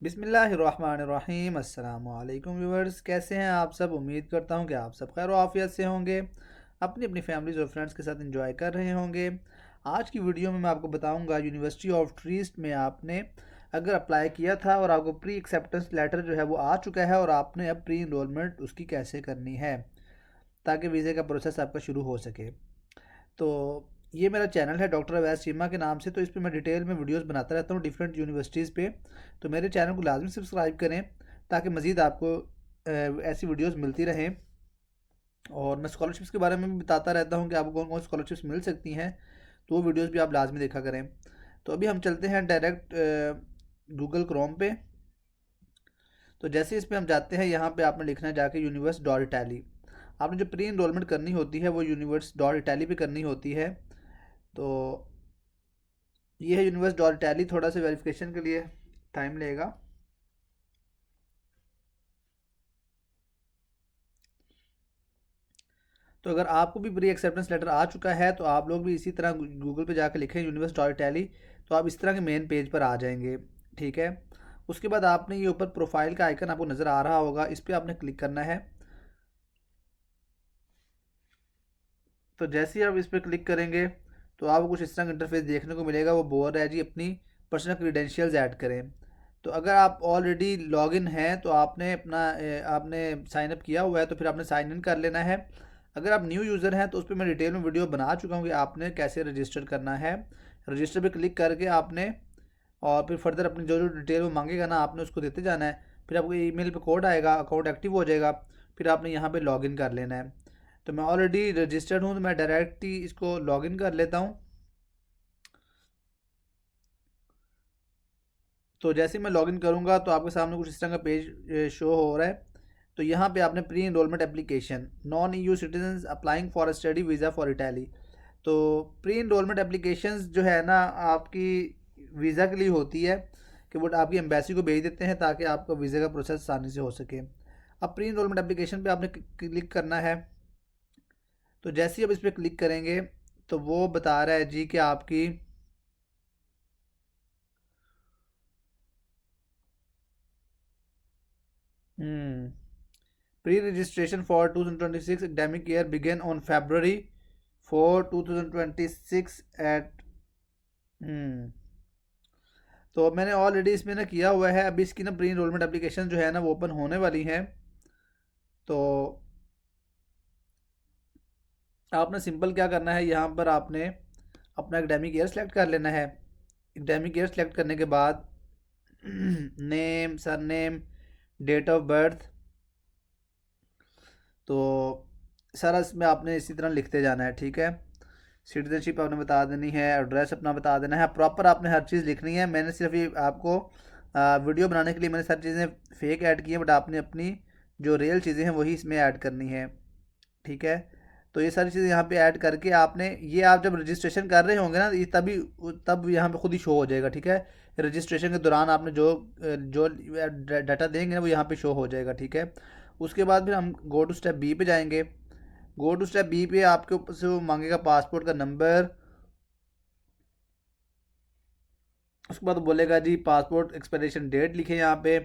बिस्मिल्लाहिर्रहमानिर्रहीम। अस्सलामु अलैकुम व्यूवर्स, कैसे हैं आप सब। उम्मीद करता हूं कि आप सब खैर आफियत से होंगे, अपनी अपनी फैमिलीज़ और फ्रेंड्स के साथ एंजॉय कर रहे होंगे। आज की वीडियो में मैं आपको बताऊंगा यूनिवर्सिटी ऑफ ट्रीस्ट में आपने अगर अप्लाई किया था और आपको प्री एक्सेप्टेंस लेटर जो है वो आ चुका है और आपने अब प्री इनरोलमेंट उसकी कैसे करनी है ताकि वीज़े का प्रोसेस आपका शुरू हो सके। तो ये मेरा चैनल है डॉक्टर अवैस चीमा के नाम से। तो इस पे मैं डिटेल में वीडियोस बनाता रहता हूँ डिफरेंट यूनिवर्सिटीज़ पे। तो मेरे चैनल को लाजमी सब्सक्राइब करें ताकि मज़ीद आपको ऐसी वीडियोस मिलती रहें। और मैं स्कॉलरशिप्स के बारे में भी बताता रहता हूँ कि आपको कौन कौन स्कॉलरशिप्स मिल सकती हैं, तो वो वीडियोस भी आप लाजमी देखा करें। तो अभी हम चलते हैं डायरेक्ट गूगल क्रोम पे। तो जैसे इस पर हम जाते हैं, यहाँ पे आपने लिखना है जाके यूनिवर्स डॉट इटैली। आपने जो प्री इनरोलमेंट करनी होती है वो यूनिवर्स डॉट इटैली पे करनी होती है। तो ये है यूनिवर्स डॉट टैली। थोड़ा सा वेरिफिकेशन के लिए टाइम लेगा। तो अगर आपको भी प्री एक्सेप्टेंस लेटर आ चुका है तो आप लोग भी इसी तरह गूगल पे जाकर लिखें यूनिवर्स डॉट टैली, तो आप इस तरह के मेन पेज पर आ जाएंगे। ठीक है। उसके बाद आपने ये ऊपर प्रोफाइल का आइकन आपको नज़र आ रहा होगा, इस पर आपने क्लिक करना है। तो जैसे ही आप इस पर क्लिक करेंगे तो आपको कुछ इस तरह का इंटरफेस देखने को मिलेगा। वो बोल रहा है जी अपनी पर्सनल क्रीडेंशियल्स ऐड करें। तो अगर आप ऑलरेडी लॉगिन हैं तो आपने आपने साइन अप किया हुआ है तो फिर आपने साइन इन कर लेना है। अगर आप न्यू यूज़र हैं तो उस पर मैं डिटेल में वीडियो बना चुका हूँ कि आपने कैसे रजिस्टर करना है। रजिस्टर पे क्लिक करके आपने और फिर फर्दर अपनी जो जो डिटेल वो मांगेगा ना आपने उसको देते जाना है। फिर आपको ईमेल पे कोड आएगा, अकाउंट एक्टिव हो जाएगा। फिर आपने यहाँ पे लॉगिन कर लेना है। तो मैं ऑलरेडी रजिस्टर्ड हूँ तो मैं डायरेक्ट ही इसको लॉगिन कर लेता हूँ। तो जैसे ही मैं लॉगिन करूँगा तो आपके सामने कुछ इस तरह का पेज शो हो रहा है। तो यहाँ पे आपने pre enrolment application non EU citizen applying for study visa for Italy. तो प्री इनरोलमेंट एप्लीकेशंस जो है ना आपकी वीज़ा के लिए होती है कि वो आपकी एम्बेसी को भेज देते हैं ताकि आपका वीज़ा का प्रोसेस आसानी से हो सके। अब प्री इनरोलमेंट एप्लीकेशन पे आपने क्लिक करना है। तो जैसे ही आप इस पर क्लिक करेंगे तो वो बता रहा है जी कि आपकी pre registration for 2026 academic year begin on February 4 2026 at. तो मैंने ऑलरेडी इसमें ना किया हुआ है। अभी इसकी ना प्री इनरोलमेंट एप्लीकेशन जो है ना वो ओपन होने वाली है। तो आपने सिंपल क्या करना है, यहाँ पर आपने अपना एकेडमिक ईयर सेलेक्ट कर लेना है। एकेडमिक ईयर सेलेक्ट करने के बाद name, surname, date of birth, तो सारा इसमें आपने इसी तरह लिखते जाना है। ठीक है। सिटीजनशिप आपने बता देनी है, एड्रेस अपना बता देना है, प्रॉपर आपने हर चीज़ लिखनी है। मैंने सिर्फ ये आपको वीडियो बनाने के लिए मैंने सारी चीज़ें फेक ऐड की हैं, बट आपने अपनी जो रियल चीज़ें हैं वही इसमें ऐड करनी है। ठीक है। तो ये सारी चीज़ें यहाँ पे ऐड करके आपने ये आप जब रजिस्ट्रेशन कर रहे होंगे ना ये तभी तब यहाँ पे खुद ही शो हो जाएगा। ठीक है। रजिस्ट्रेशन के दौरान आपने जो डाटा देंगे ना वो यहाँ पे शो हो जाएगा। ठीक है। उसके बाद फिर हम गो टू स्टेप बी पे जाएंगे। गो टू स्टेप बी पे आपके ऊपर से वो मांगेगा पासपोर्ट का नंबर। उसके बाद बोलेगा जी पासपोर्ट एक्सपायरेशन डेट लिखे यहाँ पे।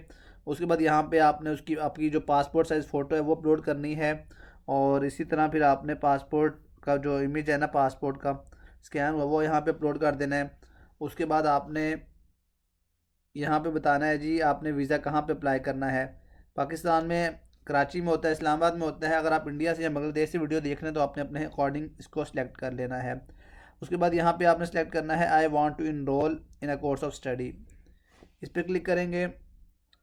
उसके बाद यहाँ पे आपने उसकी आपकी जो पासपोर्ट साइज़ फ़ोटो है वो अपलोड करनी है। और इसी तरह फिर आपने पासपोर्ट का जो इमेज है ना पासपोर्ट का स्कैन हुआ वो यहाँ पे अपलोड कर देना है। उसके बाद आपने यहाँ पे बताना है जी आपने वीज़ा कहाँ पे अप्लाई करना है। पाकिस्तान में कराची में होता है, इस्लामाबाद में होता है। अगर आप इंडिया से या बांग्लादेश से वीडियो देख रहे हैं तो आपने अपने अकॉर्डिंग इसको सेलेक्ट कर लेना है। उसके बाद यहाँ पे आपने सेलेक्ट करना है I want to enrol in a course of study. इस पर क्लिक करेंगे।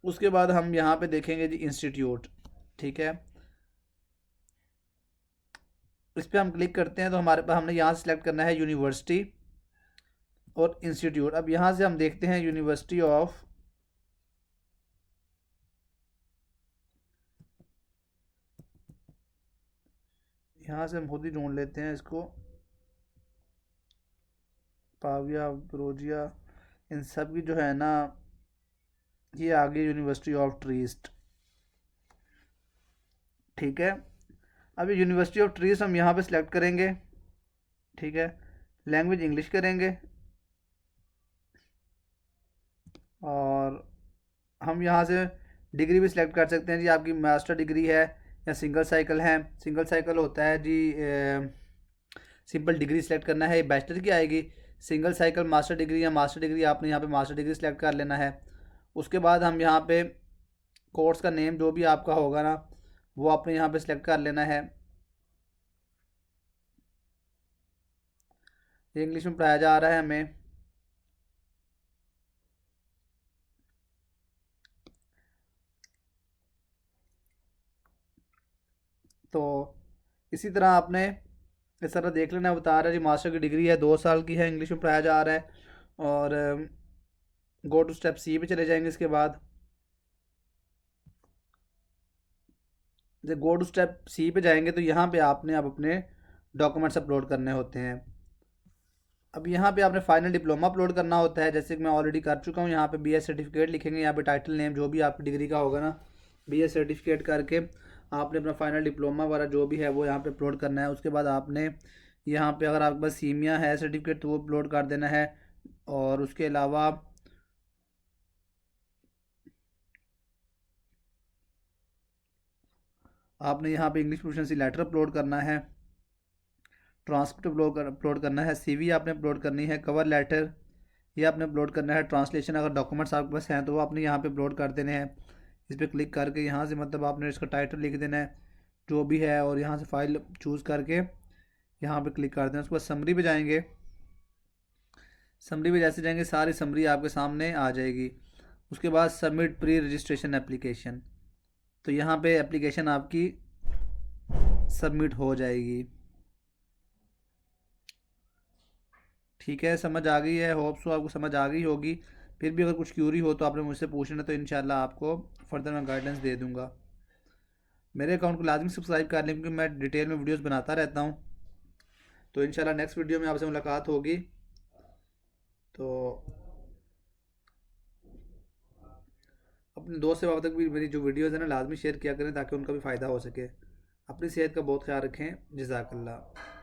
उसके बाद हम यहाँ पे देखेंगे जी इंस्टीट्यूट। ठीक है। इस पर हम क्लिक करते हैं तो हमारे पास हमने यहाँ से सेलेक्ट करना है यूनिवर्सिटी और इंस्टीट्यूट। अब यहाँ से हम देखते हैं यूनिवर्सिटी ऑफ, यहाँ से हम खुद ही ढूंढ लेते हैं इसको, पाविया, ब्रोजिया, इन सब की जो है ना ये आगे यूनिवर्सिटी ऑफ ट्रीस्ट। ठीक है। अब ये यूनिवर्सिटी ऑफ ट्रीस्ट हम यहाँ पे सिलेक्ट करेंगे। ठीक है। लैंग्वेज इंग्लिश करेंगे और हम यहाँ से डिग्री भी सिलेक्ट कर सकते हैं जी, आपकी मास्टर डिग्री है या सिंगल साइकिल है। सिंगल साइकिल होता है जी, सिंपल डिग्री सेलेक्ट करना है, बैचलर की आएगी। सिंगल साइकिल मास्टर डिग्री या मास्टर डिग्री, आपने यहाँ पे मास्टर डिग्री सेलेक्ट कर लेना है। उसके बाद हम यहाँ पे कोर्स का नेम जो भी आपका होगा ना, वो आपने यहाँ पे सिलेक्ट कर लेना है। ये इंग्लिश में पढ़ाया जा रहा है हमें। तो इसी तरह आपने इस तरह देख लेना, बता रहा है जी मास्टर की डिग्री है, 2 साल की है, इंग्लिश में पढ़ाया जा रहा है। और गो टू स्टेप सी पे चले जाएंगे। इसके बाद जब गो टू स्टेप सी पे जाएंगे तो यहाँ पे आपने अब अपने डॉक्यूमेंट्स अपलोड करने होते हैं। अब यहाँ पे आपने फाइनल डिप्लोमा अपलोड करना होता है, जैसे कि मैं ऑलरेडी कर चुका हूँ। यहाँ पे बीएस सर्टिफिकेट लिखेंगे, यहाँ पे टाइटल नेम जो भी आपकी डिग्री का होगा ना, बीएस सर्टिफिकेट करके आपने अपना फाइनल डिप्लोमा वगैरह जो भी है वो यहाँ पे अपलोड करना है। उसके बाद आपने यहाँ पे अगर आपके पास सीमिया है सर्टिफिकेट तो वो अपलोड कर देना है। और उसके अलावा आपने यहाँ पे इंग्लिश प्रोफिशिएंसी लेटर अपलोड करना है, ट्रांसक्रिप्ट अपलोड करना है, सीवी आपने अपलोड करनी है, कवर लेटर ये आपने अपलोड करना है, ट्रांसलेशन अगर डॉक्यूमेंट्स आपके पास हैं तो वो आपने यहाँ पे अपलोड कर देने हैं। इस पर क्लिक करके यहाँ से मतलब आपने इसका टाइटल लिख देना है जो भी है, और यहाँ से फाइल चूज़ करके यहाँ पे क्लिक कर देना। उसके बाद समरी पे जाएंगे। समरी पे जैसे जाएंगे सारी समरी आपके सामने आ जाएगी। उसके बाद सबमिट प्री रजिस्ट्रेशन एप्लीकेशन, तो यहाँ पे एप्लीकेशन आपकी सबमिट हो जाएगी। ठीक है, समझ आ गई है, होप सो आपको समझ आ गई होगी। फिर भी अगर कुछ क्यूरी हो तो आपने मुझसे पूछना, तो इंशाल्लाह आपको फर्दर मैं गाइडेंस दे दूंगा। मेरे अकाउंट को लाजमी सब्सक्राइब कर लें, क्योंकि मैं डिटेल में वीडियोस बनाता रहता हूँ। तो इंशाल्लाह नेक्स्ट वीडियो में आपसे मुलाकात होगी। तो अपने दोस्त से बाबा तक भी मेरी जो वीडियोज़ है ना लाजमी शेयर किया करें, ताकि उनका भी फ़ायदा हो सके। अपनी सेहत का बहुत ख्याल रखें। जज़ाकल्लाह।